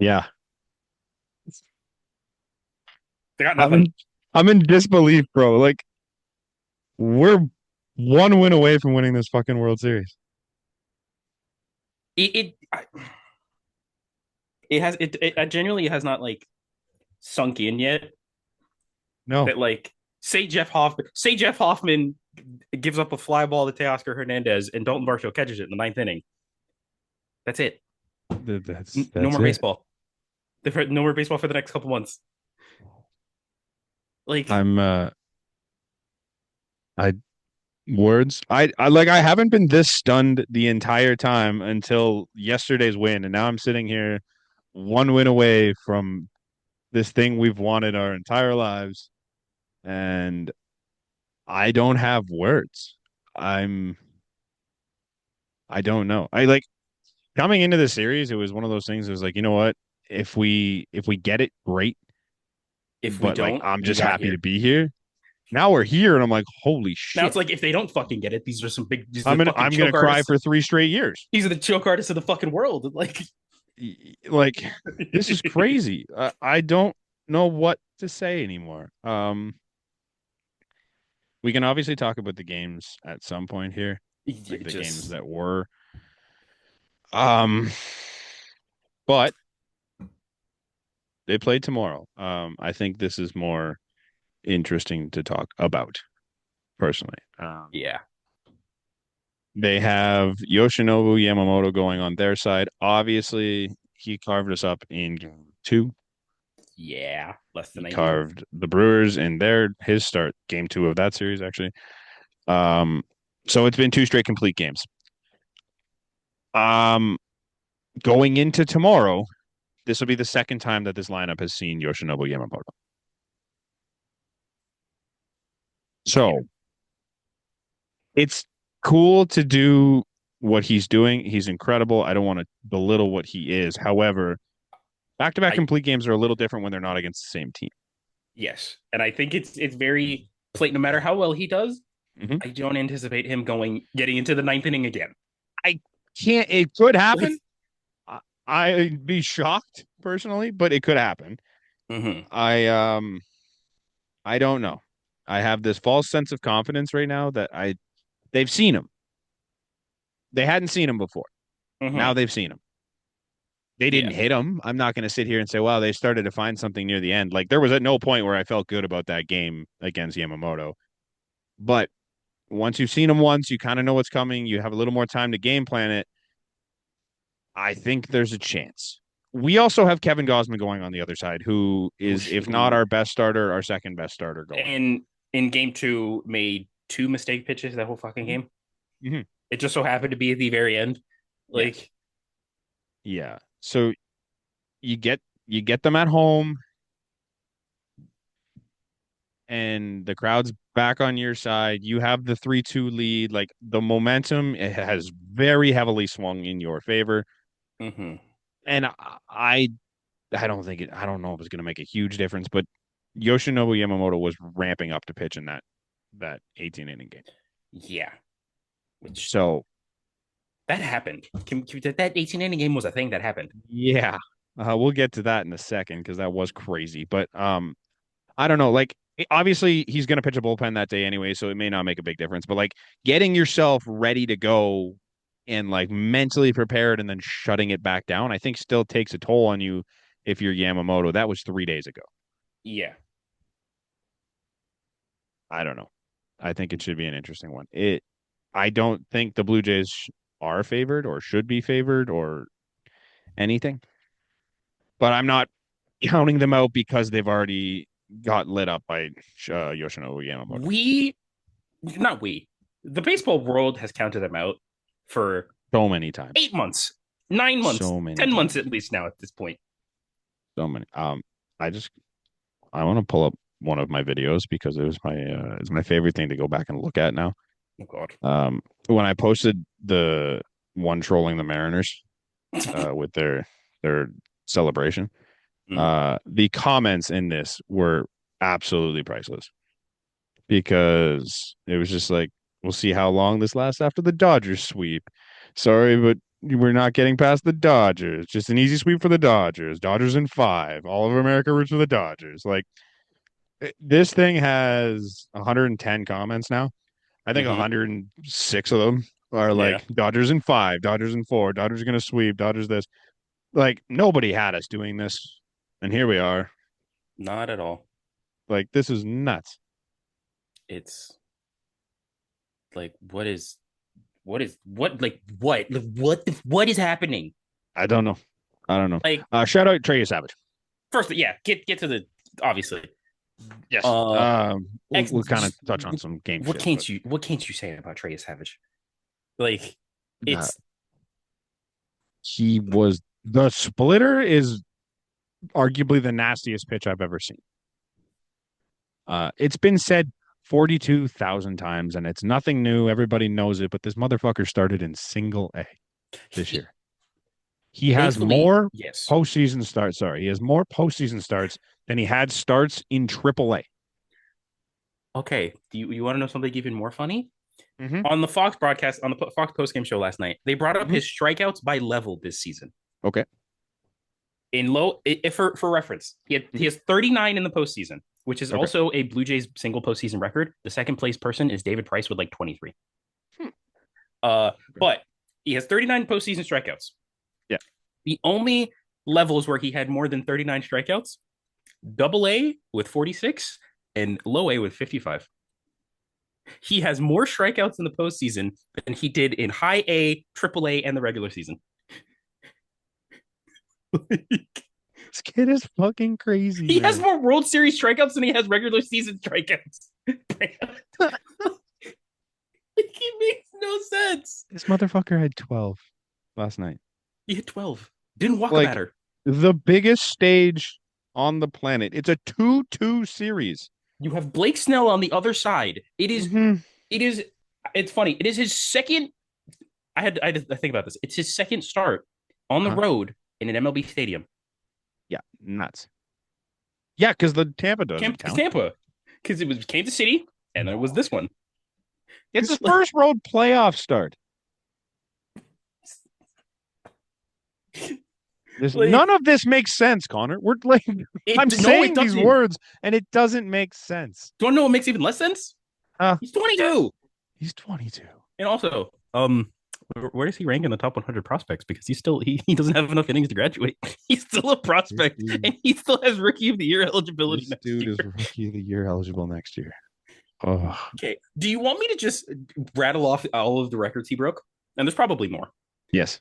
Yeah. They got I'm nothing. in I'm in disbelief, bro. Like we're one win away from winning this fucking World Series. It genuinely has not like sunk in yet No. that like say Jeff Hoffman gives up a fly ball to Teoscar Hernandez and Dalton Varsho catches it in the ninth inning. That's it. That's No that's more it. baseball. No more baseball for the next couple months. Like I'm I words. I like I haven't been this stunned the entire time until yesterday's win, and now I'm sitting here one win away from this thing we've wanted our entire lives, and I don't have words. I'm I don't know. I like coming into the series, it was one of those things. It was like, you know what? If we get it, great. if we But like, don't, I'm we just got happy here. to be here. Now we're here, and I'm like, holy Now it's shit! like if they don't fucking get it, these are some big. These are I'm the gonna fucking I'm gonna choke cry artists. for 3 straight years. These are the choke artists of the fucking world. Like Like, this is crazy. I don't know what to say anymore. We can obviously talk about the games at some point here, like the games just that were. Um, but they played tomorrow. I think this is more interesting to talk about personally. yeah. They have Yoshinobu Yamamoto going on their side. Obviously, he carved us up in game two. Yeah, less than He ideal. carved the Brewers in his start, game two of that series, actually. Um, so it's been two straight complete games. Um, Going into tomorrow, this will be the second time that this lineup has seen Yoshinobu Yamamoto. Yeah. So it's cool to do what he's doing. He's incredible. I don't want to belittle what he is. However, back-to-back I complete games are a little different when they're not against the same team. Yes, and I think it's very plate. No matter how well he does, Mhm. I don't anticipate him getting into the ninth inning again. I can't. It could Like, happen. I, I'd be shocked personally, but it could happen. mm-hmm. I I don't know. I have this false sense of confidence right now that they've seen him. They hadn't seen him before. Now Mm-hmm. they've seen him. They didn't Yeah, hit him. I'm not going to sit here and say, "Well, they started to find something near the end." Like there was at no point where I felt good about that game against Yamamoto. But once you've seen him once, you kind of know what's coming. You have a little more time to game plan it. I think there's a chance. We also have Kevin Gosman going on the other side, who is, if not who our best starter, our second best starter going. in game two made two mistake pitches that whole fucking Mm-hmm. game. Mm-hmm. It just so happened to be at the very end. Yes. Like, Yeah. So you get you get them at home and the crowd's back on your side. You have the 3-2 lead. Like the momentum it has very heavily swung in your favor. mm-hmm. And I don't think I don't know if it's going to make a huge difference, but Yoshinobu Yamamoto was ramping up to pitch in that 18 inning game. Yeah, which So that happened. That 18 inning game was a thing that happened. yeah, we'll get to that in a second because that was crazy. But I don't know. Like obviously he's going to pitch a bullpen that day anyway, so it may not make a big difference. But like getting yourself ready to go and like mentally prepared and then shutting it back down, I think still takes a toll on you if you're Yamamoto. That was 3 days ago. Yeah, I don't know. I think it should be an interesting one. I don't think the Blue Jays are favored or should be favored or anything, but I'm not counting them out because they've already got lit up by Yoshinobu Yamamoto we not we. The baseball world has counted them out for so many times, 8 months, 9 months, so many 10 months at times, least now at this point. so many. I just I want to pull up one of my videos because it's my favorite thing to go back and look at now. Oh God. When I posted the one trolling the Mariners with their celebration. Mm. The comments in this were absolutely priceless because it was just like, we'll see how long this lasts after the Dodgers sweep. Sorry, but We're not getting past the Dodgers. Just an easy sweep for the Dodgers. Dodgers in five. All of America roots for the Dodgers. Like this thing has 110 comments now. I think Mm-hmm. 106 of them are Yeah, like Dodgers in five, Dodgers in four, Dodgers going to sweep, Dodgers this. Like nobody had us doing this, and here we are. not at all. Like this is nuts. It's like what is happening? I don't know. I don't know. Like Shout out Trey Yesavage. first, yeah, get to the obviously. Yes. Uh, We'll kind of touch on some game shit, but what can't you say about Trey Savage? Like uh, it's he was the splitter is arguably the nastiest pitch I've ever seen. It's been said 42,000 times, and it's nothing new. Everybody knows it, but this motherfucker started in single A this he, year. He has thankfully, more yes. postseason starts. Sorry, he has more postseason starts than he had starts in Triple A. Okay, do you want to know something even more funny? Mm-hmm. On the Fox broadcast, on the Fox postgame show last night, they brought up Mm-hmm. his strikeouts by level this season. Okay. In low, if for reference, he Mm-hmm. has 39 in the postseason, which is Okay. also a Blue Jays single postseason record. The second place person is David Price with like 23. Hmm. But he has 39 postseason strikeouts. Yeah. The only levels where he had more than 39 strikeouts, double A with 46 and low A with 55. He has more strikeouts in the postseason than he did in high A, triple A, and the regular season. This kid is fucking crazy, He has man. more World Series strikeouts than he has regular season strikeouts. It makes no sense. This motherfucker had 12 last night. He hit 12. Didn't walk a Like batter. the biggest stage on the planet. It's a 2-2 series. You have Blake Snell on the other side. Mm-hmm. It is, it's funny. It is his second. I had to think about this. It's his second start on the Uh-huh. road in an MLB stadium. Yeah, nuts. Yeah, because the Tampa doesn't count. Tampa. Because it was Kansas City, and then it was this one. It's his first road playoff start. None Like, of this makes sense, Connor. We're like, I'm no, it saying these doesn't. words and it doesn't make sense. Do you want to know what makes even less sense? Uh, He's 22. he's 22. And also, where does he rank in the top 100 prospects? Because he doesn't have enough innings to graduate. He's still a prospect, and he still has Rookie of the Year eligibility This next dude year. is Rookie of the Year eligible next year. Oh, Okay, do you want me to just rattle off all of the records he broke? And there's probably more. yes.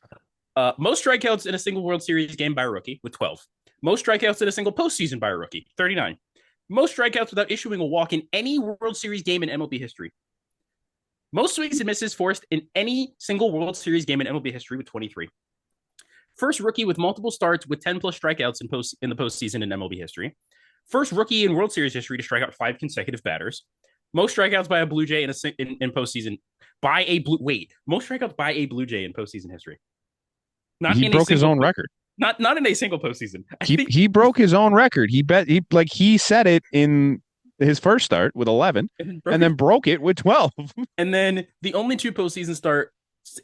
Most strikeouts in a single World Series game by a rookie with 12. Most strikeouts in a single postseason by a rookie, 39. Most strikeouts without issuing a walk in any World Series game in MLB history. Most swings and misses forced in any single World Series game in MLB history with 23. First rookie with multiple starts with 10 plus strikeouts in the postseason in MLB history. First rookie in World Series history to strike out 5 consecutive batters. Most strikeouts by a Blue Jay in postseason by a blue most strikeouts by a Blue Jay in postseason history. Not He in a broke his single own record. not in a single postseason. I think He broke his own record. He said it in his first start with 11 and then broke it with 12. And then the only two postseason starts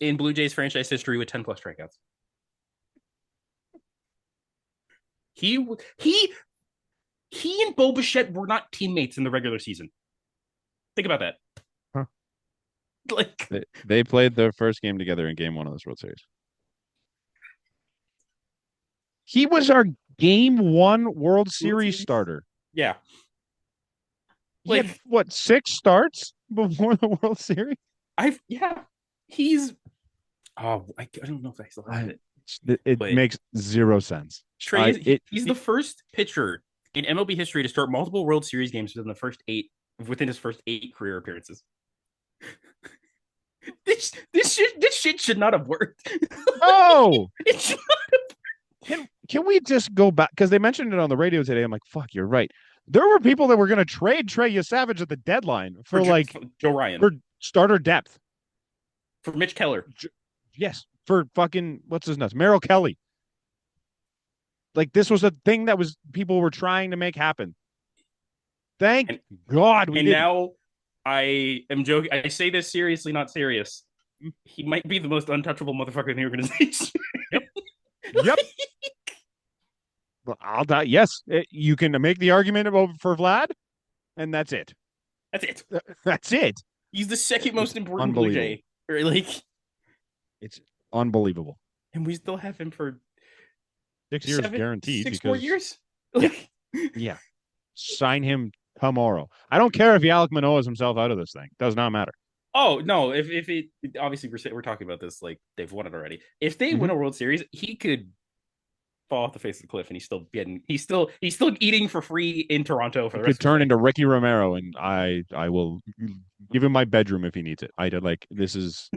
in Blue Jays franchise history with 10 plus strikeouts. He he he and Bo Bichette were not teammates in the regular season. Think about that. Huh. Like They played their first game together in game one of this World Series. He was our game one World Series starter. Yeah. He had Like what, 6 starts before the World Series? He's I don't know if I still have it. It But makes zero sense. Trey he's the first pitcher in MLB history to start multiple World Series games within his first 8 career appearances. This shit should not have worked. Oh, It should- can we just go back? Because they mentioned it on the radio today. I'm like, fuck, you're right. There were people that were going to trade Trey Yesavage at the deadline for Joe Ryan, for starter depth. for Mitch Keller. Yes, for fucking what's his nuts, Merrill Kelly. Like this was a thing that was people were trying to make happen. Thank And, God we and didn't. now I am joking. I say this seriously, not serious. he might be the most untouchable motherfucker in the organization. Yep. Yep. Well, I'll die. Yes, you can make the argument about for Vlad, and that's it. That's it. That's it. He's the second It's most important Blue unbelievable. Jay. Or like, It's unbelievable. and we still have him for 6 years guaranteed six more because years. yeah, Like, yeah. Sign him tomorrow. I don't care if Alec Manoahs himself out of this thing. Does not matter. oh no, if it obviously we're talking about this like they've won it already. If they win Mm-hmm. a World Series, he could fall off the face of the cliff, and he's still eating for free in Toronto for He the could rest of his turn life. into Ricky Romero, and I will give him my bedroom if he needs it. I did like this is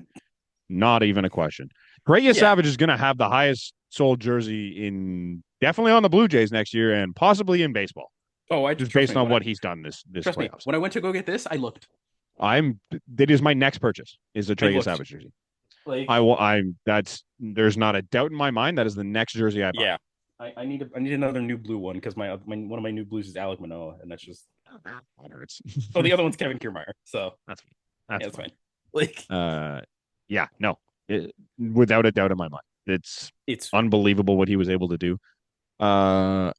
not even a question. Trey Yeah. Yesavage is going to have the highest sold jersey in definitely on the Blue Jays next year, and possibly in baseball, Oh, I just trust based me on when I what he's done this trust me playoffs. when I went to go get this, I looked. I'm that is my next purchase is a I Trey looked Yesavage jersey. like I will. I'm that's there's not a doubt in my mind that is the next jersey I buy. yeah. I need another new blue one because my one of my new blues is Alec Manoah, and that's just That hurts. oh the other one's Kevin Kiermaier. So that's yeah, that's that's fine. fine. Like Yeah, no, without a doubt in my mind, it's it's unbelievable what he was able to do. Uh,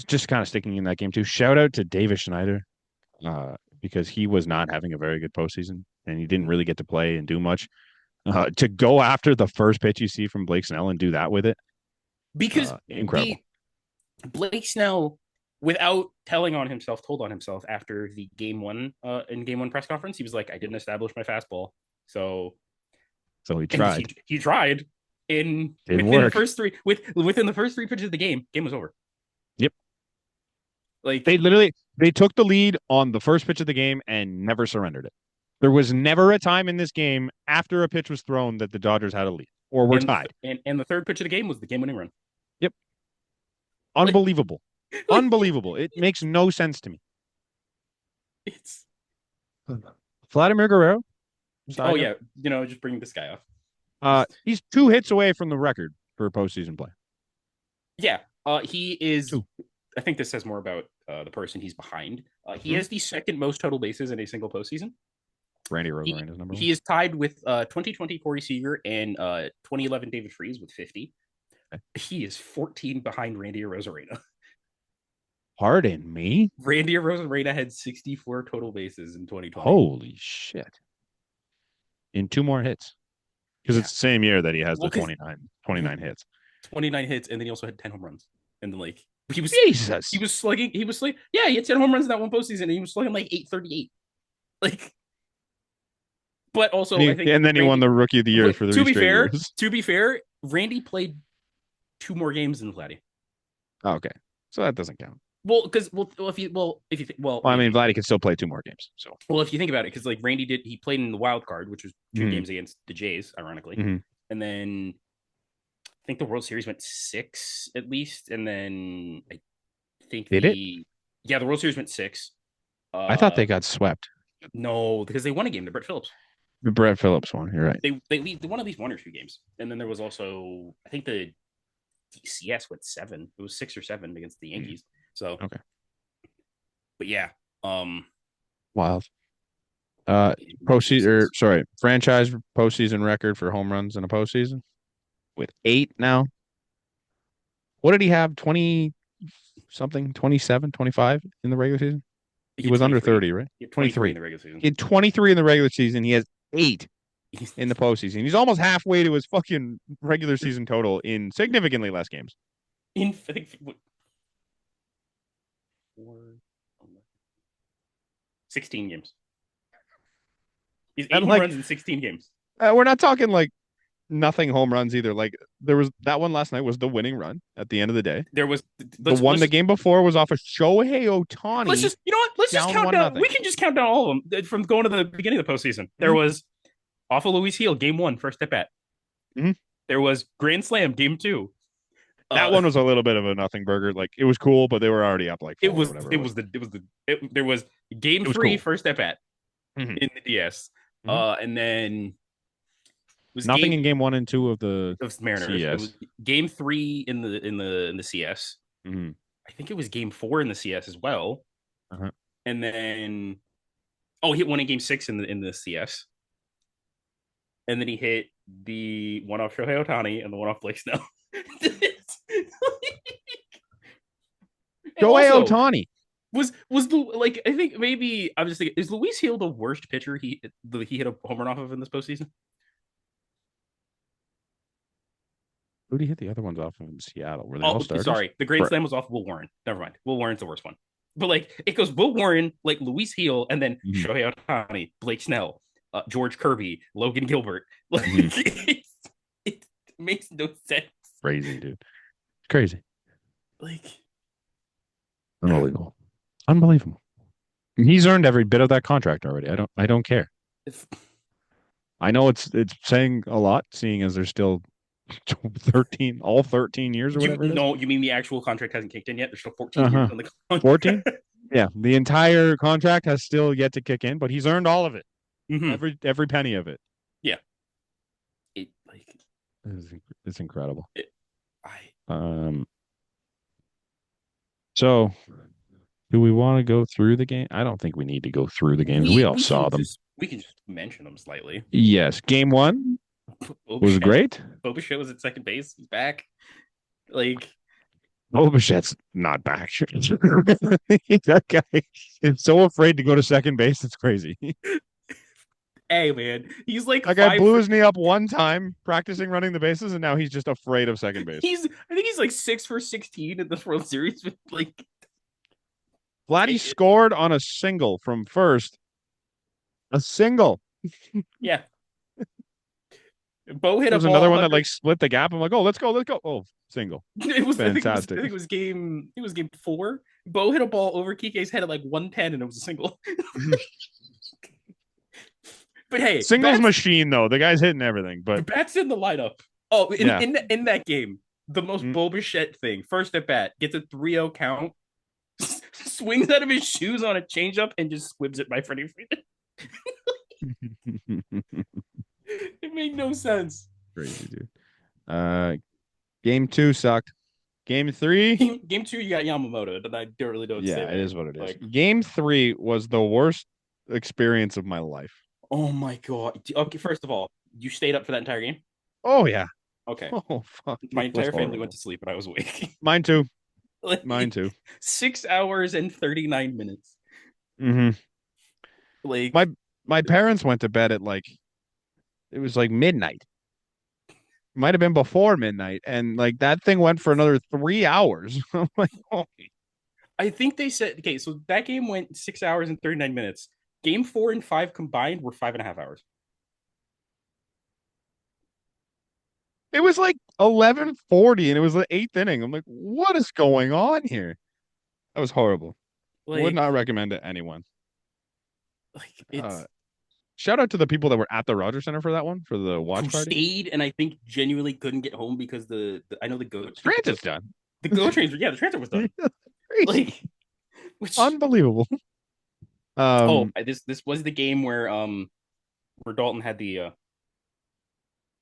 just kind of sticking in that game too. Shout out to Davis Schneider, because he was not having a very good postseason and he didn't really get to play and do much. To go after the first pitch you see from Blake Snell and do that with it, because incredible. the Blake Snell, without told on himself after the game one press conference, he was like, I didn't establish my fastball. So So he and tried, he tried in didn't work. within the first three pitches of the game was over. Yep, Like they took the lead on the first pitch of the game and never surrendered it. There was never a time in this game after a pitch was thrown that the Dodgers had a lead or were tied. and the third pitch of the game was the game winning run. Yep, Like, unbelievable, like unbelievable. It makes no sense to me. it's Vladimir Guerrero, oh side note, yeah, just bring this guy off. he's 2 hits away from the record for postseason play. Yeah, he is. Two. I think this says more about the person he's behind. He Hmm? has the second most total bases in a single postseason. Randy He Rosarena is number one. he is tied with 2020 Corey Seager and 2011 David Freese with 50. Okay. He is 14 behind Randy Rosarena. Pardon me. Randy Rosarena had 64 total bases in 2020. Holy shit. In 2 more hits. Because Yeah. it's the same year that he has Well, the because 29 hits. 29 hits, and then he also had 10 home runs. And then like he was he Jesus. was slugging. He was slugging. Yeah, he had 10 home runs in that one postseason, and he was slugging like 838. Like, but also I think And then he won Randy. the rookie of the year But for 3 straight years. to be fair, Randy played two more games than Vladdy. Oh, okay. So that doesn't count. Well, because if you think Well, I mean, maybe Vladdy can still play 2 more games. So if you think about it, because like Randy he played in the wild card, which was two mm-hmm. games against the Jays, ironically, Mm-hmm. and then I think the World Series went six at least, and then I think Did it? the World Series went six. I thought they got swept. No, because they won a game to Brett Phillips. The Brett Phillips one. You're right. They won at least one or two games, and then there was also I think the CS went seven. It was 6 or 7 against the Yankees. So Okay. but yeah, Wild. Franchise postseason record for home runs in a postseason with 8 now. What did he have? 20 something, 27, 25 in the regular season? He was under 30, right? He had 23 in 23. the regular season. He had 23 in the regular season. He has 8 in the postseason. He's almost halfway to his fucking regular season total in significantly less games. In I think 16 games. He's 8 And home like, runs in 16 games. we're not talking like nothing home runs either. Like there was that one last night was the winning run at the end of the day. There was The one the game before was off of Shohei let's Ohtani. just let's just Down count down. 1-0. We can just count down all of them from going to the beginning of the postseason. There was off of Luis Heel, game one, first at bat. Mhm. There was Grand Slam, game two. That one was a little bit of a nothing burger. Like it was cool, but they were already up like 4 or whatever. There was game three, cool. first at bat Mhm. in the DS. Mhm. And then was Nothing in game 1 and 2 of the Mariners. CS. It was game three in the CS. Mhm. I think it was game 4 in the CS as well. Uh-huh. And then he hit one in game 6 in the CS. and then he hit the one off Shohei Ohtani and the one off Blake Snell. And Shohei also, Ohtani. was the like I think maybe I'm just thinking, is Luis Hill the worst pitcher he hit a home run off of in this postseason? Who did he hit the other ones off of in Seattle? Were they all Oh, starters? sorry, the Grand Slam was off Will Warren. Never mind, Will Warren's the worst one. But like it goes Will Warren, like Luis Hill, and then Mm-hmm. Shohei Ohtani, Blake Snell, George Kirby, Logan Gilbert. Like Mm-hmm. it makes no sense. Crazy, dude. Crazy. Like Unbelievable. Unbelievable. He's earned every bit of that contract already. I don't care. if I know it's saying a lot, seeing as there's still 13 years or you whatever it is. no, you mean the actual contract hasn't kicked in yet? There's still 14 years Uh-huh. on the contract. 14? Yeah. The entire contract has still yet to kick in, but he's earned all of it. Mm-hmm. Every penny of it. Yeah. It like It's incredible. I So do we want to go through the game? I don't think we need to go through the games. We all saw them. We can just mention them slightly. Yes. Game one was great. Boba Fett was at second base. He's back. Like Bobichet's not back. That guy is so afraid to go to second base. It's crazy. hey man, he's like That guy blew his knee up one time practicing running the bases, and now he's just afraid of second base. I think he's like 6 for 16 in this World Series. Like Vladdy scored on a single from first. A single. Yeah. Bo hit There was a ball another one that like split the gap. I'm like, oh, let's go. Oh, single. It was fantastic. I think it was game 4. Bo hit a ball over Kike's head at like 110, and it was a single. But hey, singles machine though. The guy's hitting everything. But Bat's in the lineup. Oh, in that game, the most Boba Fett thing. First at bat, gets a 3-0 count, swings out of his shoes on a changeup, and just squibs it by Freddie Freeman. It made no sense. Crazy, dude. Game 2 sucked. Game 3. Game 2, you got Yamamoto, and I really don't say that. It is what it is. Like, game 3 was the worst experience of my life. Oh my god. Okay, first of all, you stayed up for that entire game? Oh yeah. Okay. Oh fuck. My entire family went to sleep, and I was awake. Mine too. Like, Mine too. 6 hours and 39 minutes. Mm-hmm. Like my parents went to bed at like it was like midnight. Might have been before midnight, and like that thing went for another 3 hours. I'm like, oh. I think they said okay, so that game went 6 hours and 39 minutes. Game 4 and 5 combined were 5.5 hours. It was like 11:40, and it was the 8th inning. I'm like, what is going on here? That was horrible. Like, would not recommend it to anyone. Like it's shout out to the people that were at the Rogers Center for that one, for the watch party. Stayed, and I think genuinely couldn't get home because I know the transit's done. The GO trains, the transfer was done. Like, unbelievable. This was the game where Dalton had the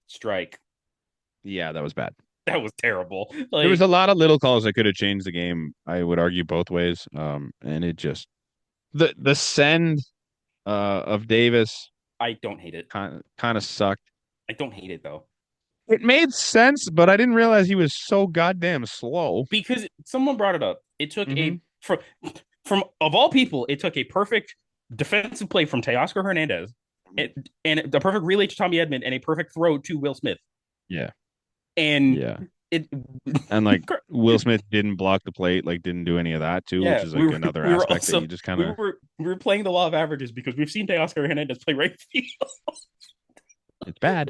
strike. Yeah, that was bad. That was terrible. Like, there was a lot of little calls that could have changed the game. I would argue both ways. And it just the send of Davis. I don't hate it. Kind of sucked. I don't hate it though. It made sense, but I didn't realize he was so goddamn slow. Because someone brought it up. It took from of all people, it took a perfect defensive play from Teoscar Hernandez and the perfect relay to Tommy Edman and a perfect throw to Will Smith. Yeah. And and like Will Smith didn't block the plate, like didn't do any of that too, which is like another aspect that you just kind of we were playing the law of averages because we've seen Teoscar Hernandez play right field. It's bad.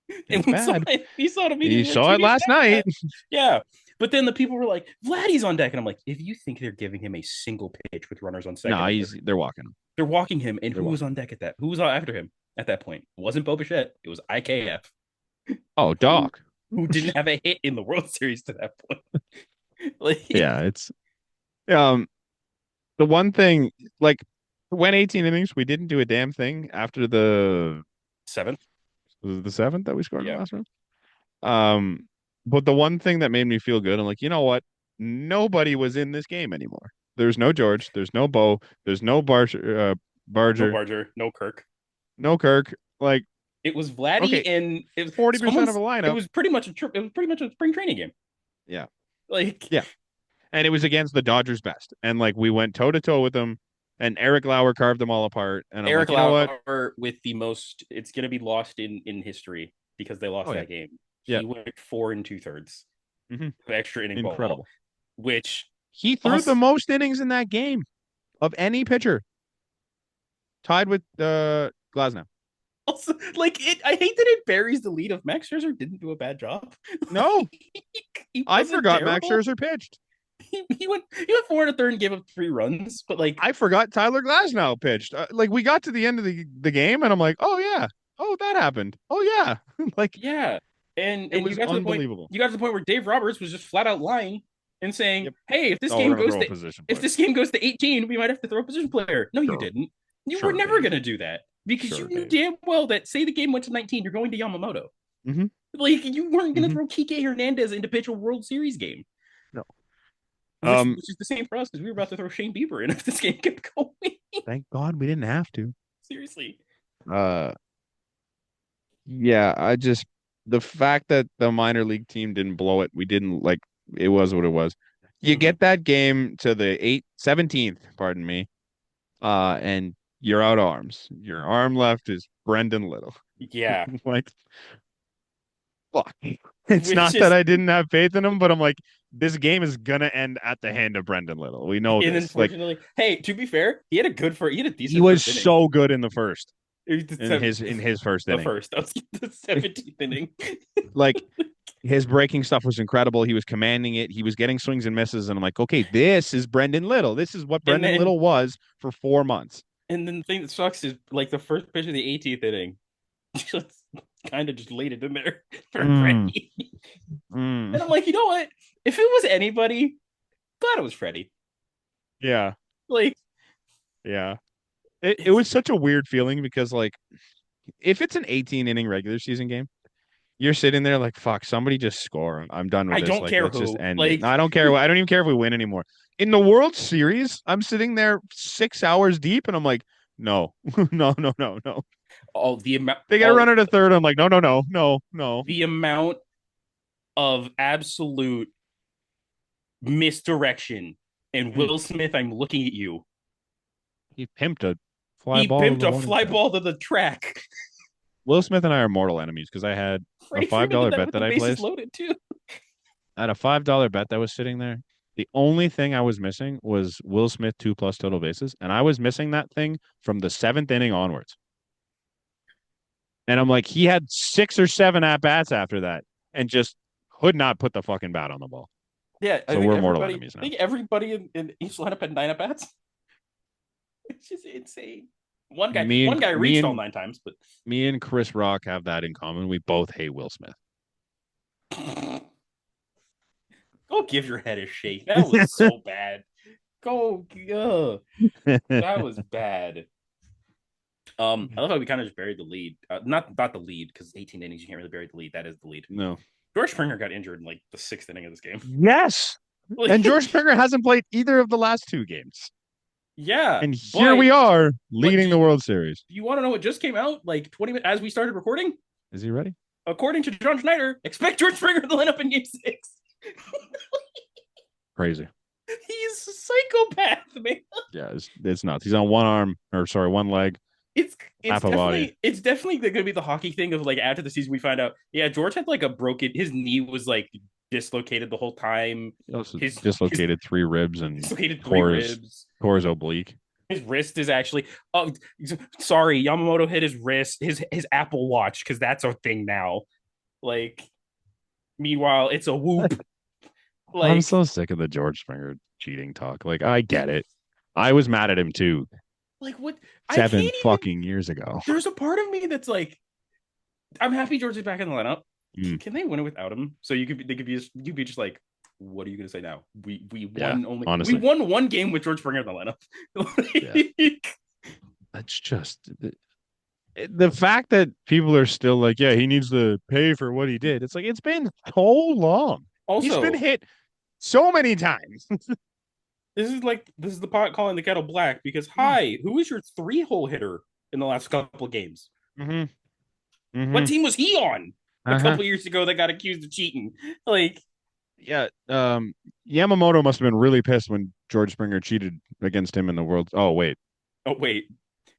It's bad. He saw it immediately. He saw it last night. Yeah. But then the people were like, Vladdy's on deck. And I'm like, if you think they're giving him a single pitch with runners on second. No, they're walking him. They're walking him. And who was on deck at that? Who was after him at that point? It wasn't Bo Bichette. It was IKF. Oh, Doc. Who didn't have a hit in the World Series to that point. Yeah, it's the one thing, like, went 18 innings. We didn't do a damn thing after the 7th. Was it the 7th that we scored in the last round? But the one thing that made me feel good, I'm like, you know what? Nobody was in this game anymore. There's no George. There's no Bo. There's no Barger. No Barger. No Kirk. No Kirk. Like, It was Vladdy Okay, and it was 40% of someone's. a It lineup. was pretty much it was pretty much a spring training game. Yeah. Like Yeah. And it was against the Dodgers best. And like we went toe to toe with them and Eric Lauer carved them all apart. And I'm Eric like, you know what? Lauer with the most. It's going to be lost in history because they Oh lost yeah. that game. Yeah. He went 4 2/3 Hmm. of extra inning ball, Incredible. which He threw the also, most innings in that game of any pitcher, tied with Glasnow. also like it. I hate that it buries the lead of Max Scherzer didn't do a bad job. No, He I wasn't forgot Max terrible. Scherzer pitched. He went 4 1/3 and gave up 3 runs, but like I forgot Tyler Glasnow pitched. Like we got to the end of the game, and I'm like, oh yeah, oh that happened. Oh yeah, like yeah, and it and you was got to the point. unbelievable. You got to the point where Dave Roberts was just flat out lying and saying, Yep. "Hey, Oh, we're gonna throw a position if player. this game goes to 18, we might have to throw a position player." No, you Sure, didn't. You were sure, never Dave. gonna do that because you Sure, knew Dave. damn well that say the game went to 19, you're going to Yamamoto. Hmm. Like you weren't gonna Hmm. throw Kike Hernandez into pitch a World Series game. No. Which is the same for us because we were about to throw Shane Bieber in if this game kept going. Thank God we didn't have to. Seriously. Uh, yeah, I just the fact that the minor league team didn't blow it, we didn't like it was what it was. You Mm-hmm. get that game to the 17th, pardon me, and you're out arms. Your arm left is Brendan Little. Yeah. Like, fuck. It's Which not that is, I didn't have faith in him, but I'm like, this game is gonna end at the hand of Brendan Little. We know and this. Like, unfortunately, hey, to be fair, he had a he decent was first inning. so good in the first, It was in his first the inning. first. I was the 17th inning. Like his breaking stuff was incredible. He was commanding it. He was getting swings and misses. And I'm like, okay, this is Brendan Little. This is what And Brendan then Little was for 4 months. and then the thing that sucks is like the first pitch of the 18th inning, just kind of just laid it in there for Mm, Freddie. mm. And I'm like, you know what? If it was anybody, glad it was Freddie. Yeah, Like yeah. It it's was such a weird feeling because like if it's an 18 inning regular season game, you're sitting there like, fuck, somebody just score. I'm done with I this. don't Like, care let's just who. end it. No, Like I don't care. I don't even care if we win anymore. In the World Series, I'm sitting there 6 hours deep, and I'm like, no, no, no, no, no. all the amount They get a all runner to third. I'm like, no, no, no, no, no. the amount of absolute misdirection. And Mm. Will Smith, I'm looking at you. He pimped a fly He ball to pimped the a warning fly track. ball to the track. Will Smith and I are mortal enemies because I had a Freddie five Freeman did dollar that bet with that the I bases placed. loaded too. I had a $5 bet that was sitting there. The only thing I was missing was Will Smith 2+ total bases, and I was missing that thing from the 7th inning onwards. And I'm like, he had 6 or 7 at bats after that, and just could not put the fucking bat on the ball. Yeah, So we're mortal enemies I now. think everybody in each lineup had 9 at bats. It's just insane. Me One and guy me reached all and 9 times, but me and Chris Rock have that in common. We both hate Will Smith. go give your head a shake. That was so bad. Go, that was bad. I love how we kind of just buried the lead. Not the lead because 18 innings you can't really bury the lead. That is the lead. No. George Springer got injured in like the 6th inning of this game. Yes. And George Like, Springer hasn't played either of the last 2 games. yeah, And here but we are but leading the World Series. do you want to know what just came out like 20 minutes as we started recording? Is he ready? According to John Schneider, expect George Springer to line up in Game 6. Crazy. He's a psychopath, man. Yeah, it's nuts. He's on one arm, or sorry, one leg, It's half a body. it's definitely going to be the hockey thing of like after the season we find out. Yeah, George had like a broken. His knee was like dislocated the whole time. He also His dislocated 3 ribs and dislocated three tore his ribs. tore his oblique. His wrist is actually. Oh, sorry, Yamamoto hit his wrist, his Apple Watch because that's a thing now. Like, meanwhile, it's a whoop. I'm Like, so sick of the George Springer cheating talk. Like, I get it. I was mad at him too what? I 7 can't even. fucking years ago. There's a part of me that's like, I'm happy George is back in the lineup. Mm, Can they win it without him? So they could be just you'd be just like, what are you gonna say now? We yeah, won only we honestly, won one game with George Springer in the yeah. lineup. That's just the fact that people are still like, yeah, he needs to pay for what he did. It's like it's been so long. He's been Also, hit so many times. this is the pot calling the kettle black because hi, who is your 3-hole hitter in the last couple games? Mm-hmm. What Mm-hmm. team was he on a Uh-huh. couple years ago that got accused of cheating? Like, Yeah. Yamamoto must have been really pissed when George Springer cheated against him in the world. Oh, wait. oh wait,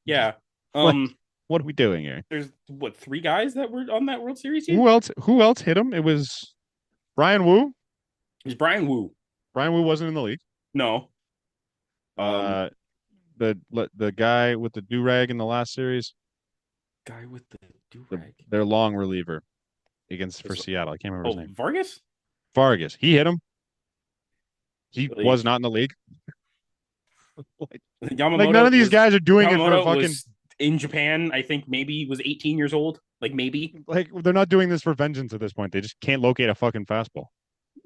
yeah. Like, Um, what are we doing here? there's what, three guys that were on that World Series team? Who else hit him? It was Brian Wu. It's Brian Wu. Brian Wu wasn't in the league. No. Um, Uh, the guy with the do rag in the last series, guy with the do rag. their long reliever against for Was Seattle. I can't remember his oh, name. Vargas? Vargas. He hit him. He Like was not in the league. Like none Yamamoto of these was guys are doing it for Yamamoto fucking was in Japan. I think maybe he was 18 years old. Like maybe. like they're not doing this for vengeance at this point. They just can't locate a fucking fastball.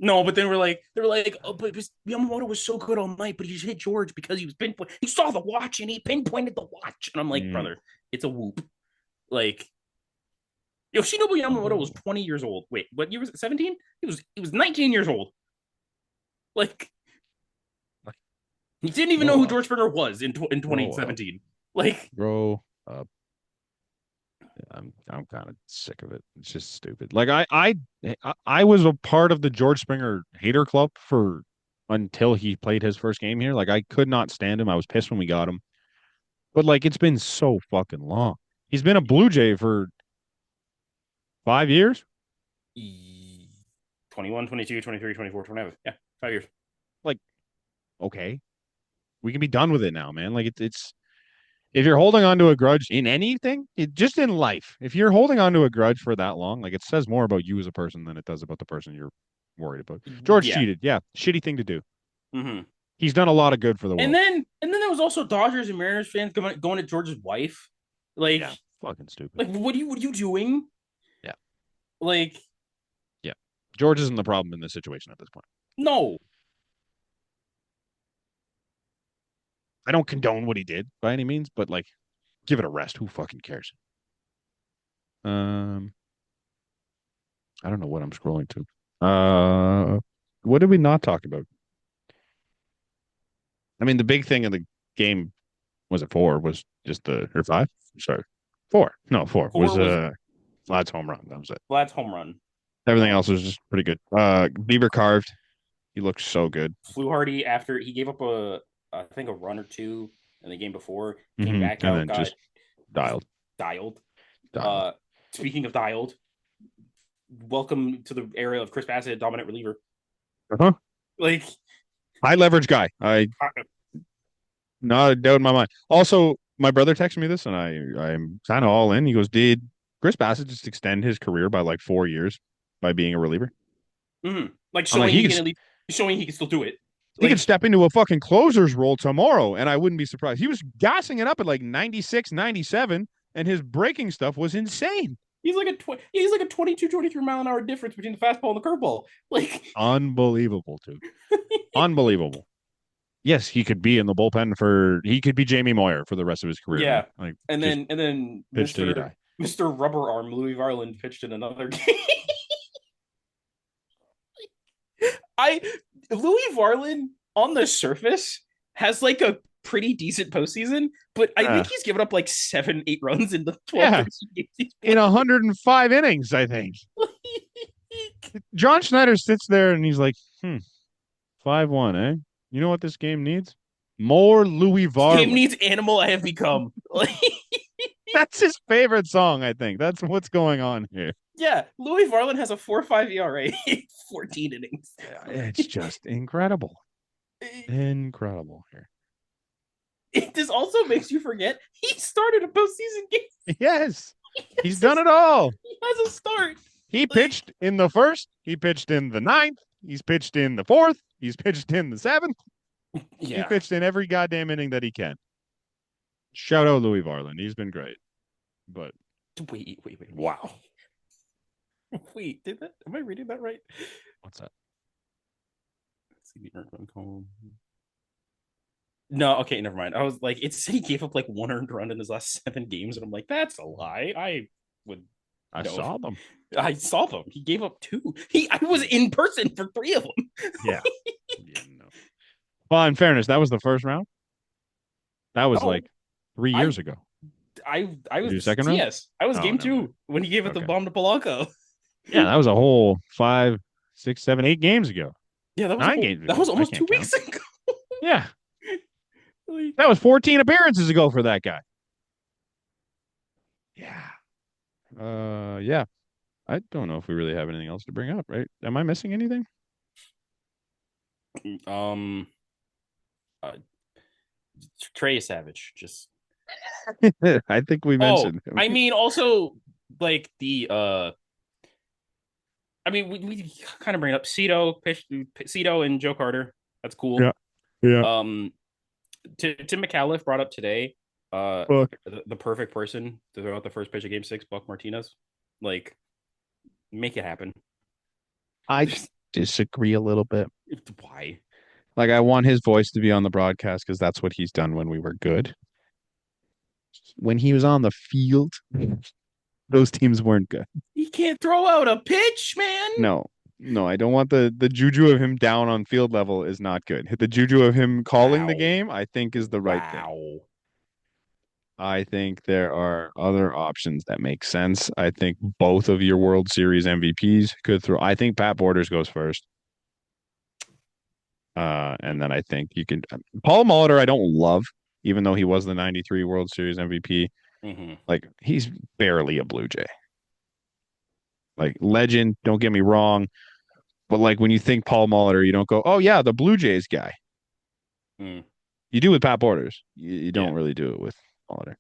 No, but then they were like, oh, but Yamamoto was so good all night, but he just hit George because he was pinpoint. He saw the watch and he pinpointed the watch, and I'm like, Mm. brother, it's a whoop. Like Yoshinobu Yamamoto was Unbelievable. 20 years old. Wait, what year was it? 17? He was 19 years old. Like Like he didn't even know grow who up, George Springer was in grow up, 2017. Like grow up. I'm kind of sick of it. It's just stupid. Like I was a part of the George Springer hater club for until he played his first game here. Like I could not stand him. I was pissed when we got him. But like it's been so fucking long. He's been a Blue Jay for 5 years. 21, 22, 23, 24, 25. Yeah, 5 years. Like okay, we can be done with it now, man. Like it's if you're holding on to a grudge in anything, just in life, if you're holding on to a grudge for that long, like it says more about you as a person than it does about the person you're worried about. George Yeah. cheated. Yeah. Shitty thing to do. Mm-hmm. He's done a lot of good for the And world. then there was also Dodgers and Mariners fans going at George's wife. Like Yeah. Fucking stupid. like what are you doing? Yeah. Like Yeah. George isn't the problem in this situation at this point. no. I don't condone what he did by any means, but like, give it a rest. Who fucking cares? Um, I don't know what I'm scrolling to. What did we not talk about? I mean, the big thing of the game was it four? Was just the or five? Sorry, four. No, four Four was was Vlad's home run. That was it. Vlad's home run. Everything Um, else was just pretty good. Bieber carved. He looked so good. Flew Hardy after he gave up I think a run or two in the game before, came back And out, then got just dialed, dialed. dialed. Uh, speaking of dialed, welcome to the era of Chris Bassett, dominant reliever. Uh-huh. Like, High leverage guy. I not a doubt in my mind. Also, my brother texted me this, and I'm kind of all in. He goes, "Did Chris Bassett just extend his career by like 4 years by being a reliever?" like I'm like, showing he can at least showing he can still do it. he could Like step into a fucking closer's role tomorrow, and I wouldn't be surprised. He was gassing it up at like 96, 97, and his breaking stuff was insane. he's like a 22, 23 mile an hour difference between the fastball and the curveball. Like Unbelievable, dude. Unbelievable. Yes, he could be in the bullpen he could be Jamie Moyer for the rest of his career, man. yeah. Like And just then pitch till you die. Mr. Rubber Arm Louis Varland pitched in another game. I Louis Varland on the surface has like a pretty decent postseason, but I Uh, think he's given up like 7, 8 runs in the 12 yeah, 13 games he's in played. 105 innings, I think. John Schneider sits there and he's like, 5-1, eh? You know what this game needs? More Louis This game Varland. needs Animal I Have Become. Like, That's his favorite song, I think. That's what's going on here. yeah, Louis Varland has a 4.5 ERA, 14 innings. It's just incredible. Incredible here. It just also makes you forget he started a postseason game. Yes. He's done it all. He has a start. He Like, pitched in the first, he pitched in the ninth, he's pitched in the fourth, he's pitched in the seventh, he's yeah. pitched in every goddamn inning that he can. Shout out Louis Varland. He's been great. But Wait. wow. Wait, am I reading that right? What's that? Let's see the earned run column. No, okay, never mind. I was like, it said he gave up like 1 earned run in his last 7 games, and I'm like, that's a lie. I would I know. saw them. I saw them. He gave up 2. I was in person for 3 of them. Yeah. Yeah, no. Well, in fairness, that was the first round. That was No, like 3 years I ago. I Did you do was second round? yes, I was Oh, game never mind. two when he gave it the Okay. bomb to Polanco. Yeah, that was a whole 5, 6, 7, 8 games ago. Yeah, that was a 9 games that ago. was I almost two can't count. weeks ago. Yeah, that Like, was 14 appearances ago for that guy. Yeah. Yeah. I don't know if we really have anything else to bring up, right? Am I missing anything? um, uh, Trey Yesavage just. I think we Oh, mentioned him. I mean, also like I mean, we kind of bring up Cito and Joe Carter. That's cool. Yeah. Yeah. Um, Tim McAuliffe brought up today, Fuck. the perfect person to throw out the first pitch of Game Six, Buck Martinez. Like, make it happen. I disagree a little bit. Why? Like, I want his voice to be on the broadcast because that's what he's done when we were good. When he was on the field, those teams weren't good. He can't throw out a pitch, man. No, no, I don't want the juju of him down on field level is not good. The juju of him calling the Wow, game, I think, is the right thing. wow. I think there are other options that make sense. I think both of your World Series MVPs could throw. I think Pat Borders goes first. And then I think you can Paul Molitor, I don't love, even though he was the 93 World Series MVP. Mm-hmm. Like he's barely a Blue Jay. Like legend, don't get me wrong. But like when you think Paul Molitor, you don't go, oh yeah, the Blue Jays guy. Mm. You do with Pat Borders. You Yeah. don't really do it with Molitor.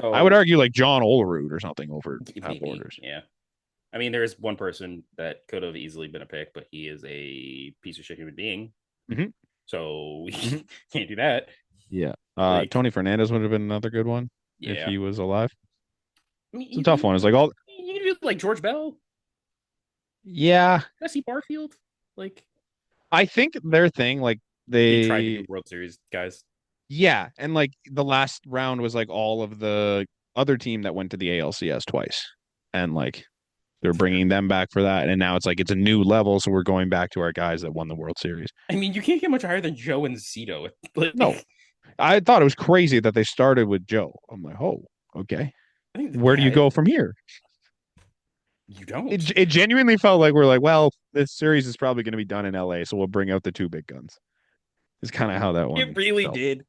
I would So argue like John Olerud or something over Pat maybe, Borders. yeah. I mean, there's one person that could have easily been a pick, but he is a piece of shit human being. Hmm. So we Hmm. can't do that. Yeah. Like, Tony Fernandez would have been another good one if yeah. he was alive. I mean, It's a tough one. It's like all, you can do like George Bell, yeah. Jesse Barfield. Like, I think their thing, like they tried to do they, World Series guys. yeah, and like the last round was like all of the other team that went to the ALCS twice, and like they're Fair. bringing them back for that, and now it's like it's a new level, so we're going back to our guys that won the World Series. I mean, you can't get much higher than Joe and Cito. No, Like, I thought it was crazy that they started with Joe. I'm like, oh, okay, I think, where do yeah, you go from here? you don't. It genuinely felt like we're like, well, this series is probably going to be done in LA, so we'll bring out the two big guns. It's kind of how that It one really felt. did.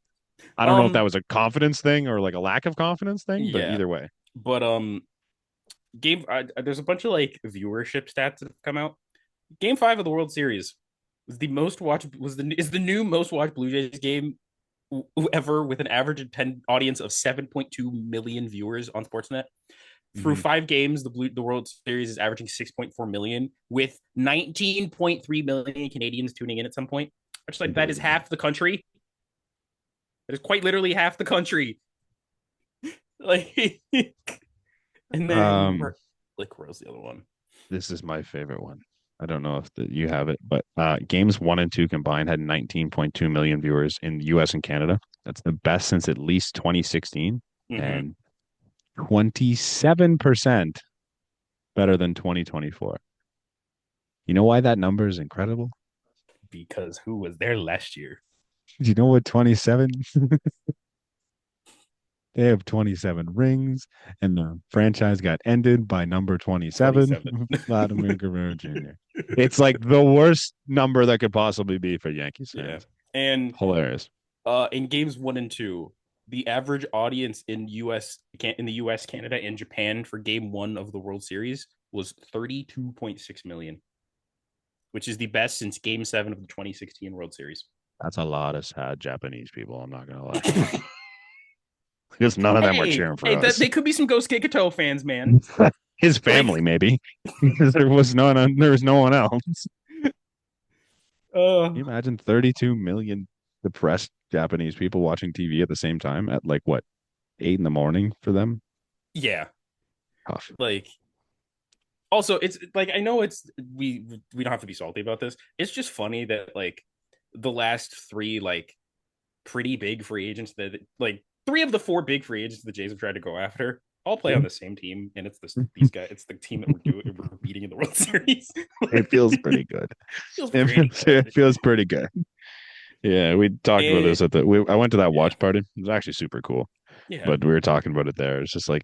I don't know if that was a confidence thing or like a lack of confidence thing, but Yeah, either way. but game. There's a bunch of like viewership stats that have come out. Game five of the World Series was the most watched. Is the new most watched Blue Jays game ever, with an average audience of 7.2 million viewers on Sportsnet. Through Mhm. 5 games, the World Series is averaging 6.4 million, with 19.3 million Canadians tuning in at some point. Which, like, that is Unbelievable. half the country. That is quite literally half the country. Like, and then Um, like, where's the other one? this is my favorite one. I don't know if you have it, but games one and two combined had 19.2 million viewers in the US and Canada. That's the best since at least 2016 Mm-hmm. and 27% better than 2024. You know why that number is incredible? Because who was there last year? Do you know what 27? They have 27 rings, and the franchise got ended by number 27, 27. Vladimir Guerrero Jr. It's like the worst number that could possibly be for Yankees Yeah. fans. And Hilarious. in games one and two, the average audience in the US, Canada, and Japan for game one of the World Series was 32.6 million, which is the best since game seven of the 2016 World Series. That's a lot of sad Japanese people. I'm not gonna lie, because none of them were Hey, cheering for hey, us. they could be some Ghost Kikuto fans, man. His Like, family, maybe, because there was no one else. Can uh, you imagine 32 million depressed Japanese people watching TV at the same time at like what 8 in the morning for them? yeah, Tough. like, also, it's like, I know we don't have to be salty about this. It's just funny that, like, the last three, like, pretty big free agents that, like, three of the four big free agents the Jays have tried to go after all play on the same team, and it's these guys. It's the team that we're beating in the World Series. It Like, feels pretty good. feels It pretty feels, it good. feels pretty good. Yeah, we talked about And this I went to that watch party. It was actually super cool. Yeah. but we were talking about it there. It's just like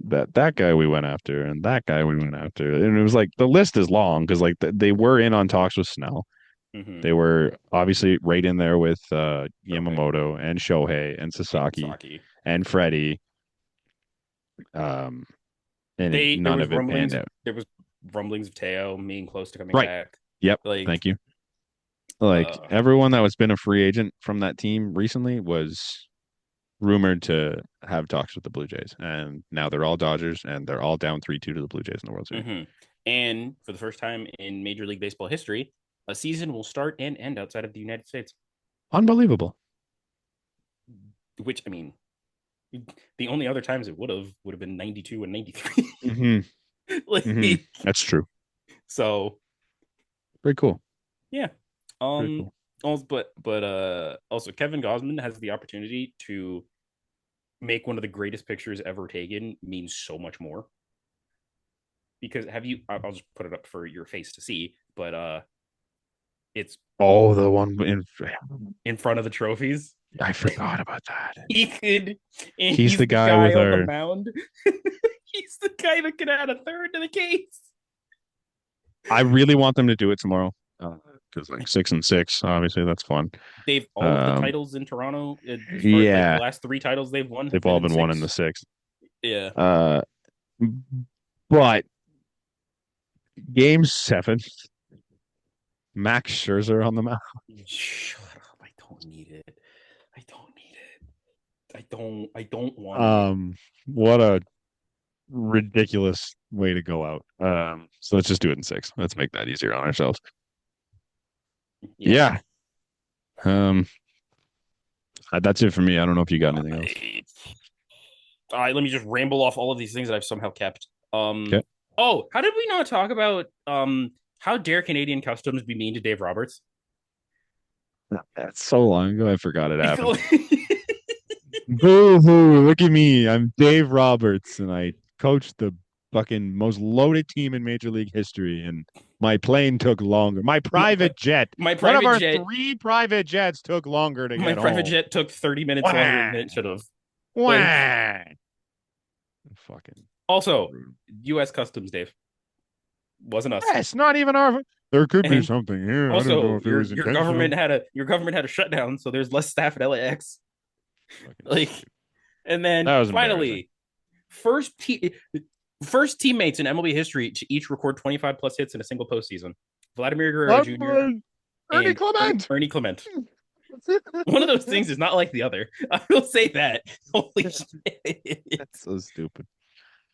that guy we went after and that guy we went after, and it was like the list is long because like they were in on talks with Snell. Mm-hmm. They were obviously right in there with Shohei. Yamamoto and Shohei and And Sasaki Saki. and Freddie. Um, and There none was of it panned rumblings. out. There was rumblings of Teo being close to coming Right. back. Yep. Like, Thank you. Like uh, everyone that was been a free agent from that team recently was rumored to have talks with the Blue Jays, and now they're all Dodgers, and they're all down 3-2 to the Blue Jays in the World Series. mm-hmm. And for the first time in Major League Baseball history, a season will start and end outside of the United States. Unbelievable. Which, I mean, the only other times it would have been 92 and 93. Hmm. Hmm. Like, That's true. so Pretty cool. yeah. Pretty Um. cool. Also, also Kevin Gosman has the opportunity to make one of the greatest pictures ever taken means so much more. Because have you? I'll just put it up for your face to see, but it's Oh, the one in front of the trophies. I forgot about that. He could, and He's he's the the guy with guy on the our. mound. He's the guy that could add a third to the case. I really want them to do it tomorrow because like 6-6, obviously that's fun. They've all of the Um, titles in Toronto, as far as like the yeah, last three titles they've won, have they've been all in been won in the six. sixth. Yeah. Uh, but game 7, Max Scherzer on the mound. Shut up. I don't need it. I don't need it. I don't want it. What a ridiculous way to go out. So let's just do it in 6. Let's make that easier on ourselves. Yeah. Yeah. Um, that's it for me. I don't know if you got anything else. All right, let me just ramble off all of these things that I've somehow kept. Okay. Oh, how did we not talk about how dare Canadian Customs be mean to Dave Roberts? That's so long ago. I forgot it happened. Like, Boo hoo. Look at me. I'm Dave Roberts and I coached the fucking most loaded team in Major League history. And my plane took longer. My my, private jet, my one of private our jet, 3 private jets took longer to my get private home. jet took 30 minutes longer Wah, than it should have. Like, wah. Fucking also, rude. U.S. Customs, Dave, wasn't us. Yeah, it's not even our. There could be And something here. I don't know also, if it was your intentional. government had a shutdown, so there's less staff at LAX. Fucking Like, stupid. and then That was embarrassing. finally, first te- first teammates in MLB history to each record 25 plus hits in a single postseason. Vladimir Guerrero Jr. Ernie and Clement. Ernie Clement. One of those things is not like the other. I will say that. Holy shit. That's so stupid.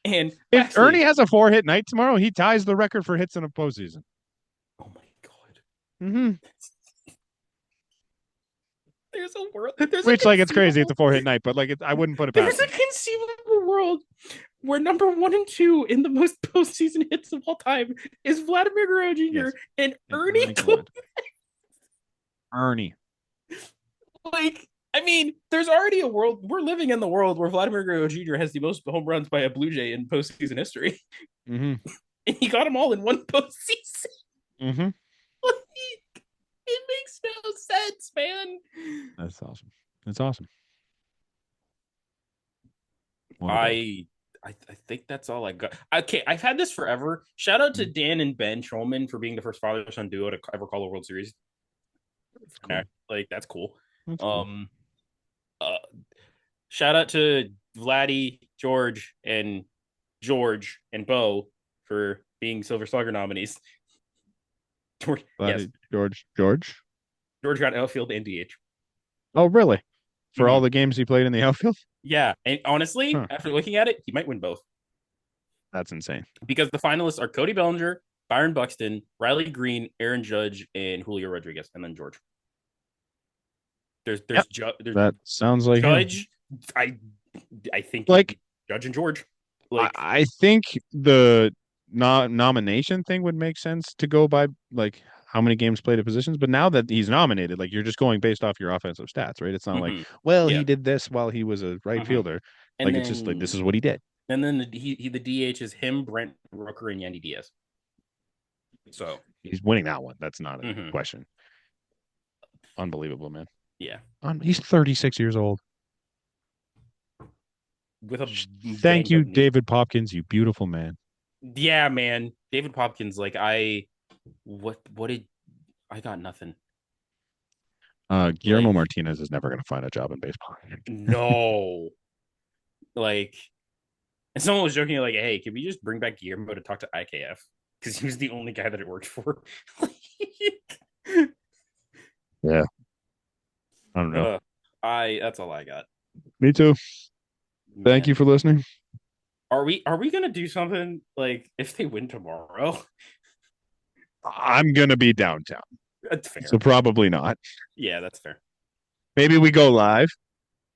And If Ernie lastly, has a 4-hit night tomorrow, he ties the record for hits in a postseason. oh my god. Mm-hmm. There's a world. There's a Which, like, it's crazy. It's conceivable. a 4-hit night, but like, I wouldn't put it There's past a him. conceivable world where number 1 and 2 in the most postseason hits of all time is Vladimir Guerrero Jr. Yes, and and Ernie Ernie Clement. Clement. Ernie. Like, I mean, there's already a world. We're living in the world where Vladimir Guerrero Jr. has the most home runs by a Blue Jay in postseason history, Mm-hmm. and he got them all in one postseason. Mm-hmm. Like, it makes no sense, man. That's awesome. That's awesome. What a dog. I think that's all I got. Okay, I've had this forever. Shout out to Mhm. Dan and Ben Schulman for being the first father son duo to ever call a World Series. That's cool. Like, that's cool. That's cool. Um, uh, Shout out to Vladdy, George and Bo for being Silver Slugger nominees. George, yes, George. George got outfield and DH. Oh, really? For all Mhm. the games he played in the outfield? Yeah, and honestly, Huh. after looking at it, he might win both That's insane. because the finalists are Cody Bellinger, Byron Buxton, Riley Green, Aaron Judge, and Julio Rodriguez, and then George. Yep. There's That sounds like him. Judge. I I think Like, Judge and George. I, Like, I think the nomination thing would make sense to go by like how many games played at positions. But now that he's nominated, like you're just going based off your offensive stats, right? It's not like, mm-hmm. well, Yeah, he did this while he was a right mm-hmm. fielder. and Like it's just like this then is what he did. the DH is him, Brent Rooker, and Yandy Diaz. So He's winning that one. That's not a mm-hmm. question. Unbelievable, man. Yeah. He's 36 years old. with a Thank banged you, up knee. David Popkins, you beautiful man. Yeah, man. David Popkins, like what did I got nothing. Guillermo Like Martinez is never going to find a job in baseball. no. Like and someone was joking like, "Hey, can we just bring back Guillermo to talk to IKF?" Because he was the only guy that it worked for. Yeah, I don't know. uh, I that's all I got, Me too. Thank you man. for listening. Are we gonna do something like if they win tomorrow? I'm going to be downtown, That's so fair. probably not. Yeah, that's fair. Maybe we go live.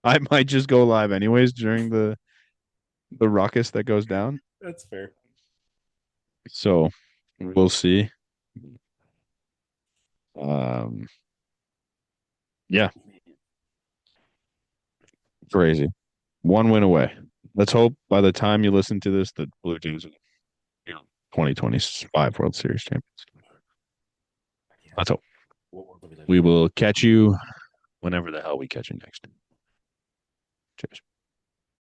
I might just go live anyways during the ruckus that goes down. That's fair. So we'll see. Um, yeah, crazy. One win away. Let's hope by the time you listen to this, the Blue Jays are, 2025 World Series champions. Yeah. Let's hope. What world do we live We in? will catch you whenever the hell we catch you next. Cheers.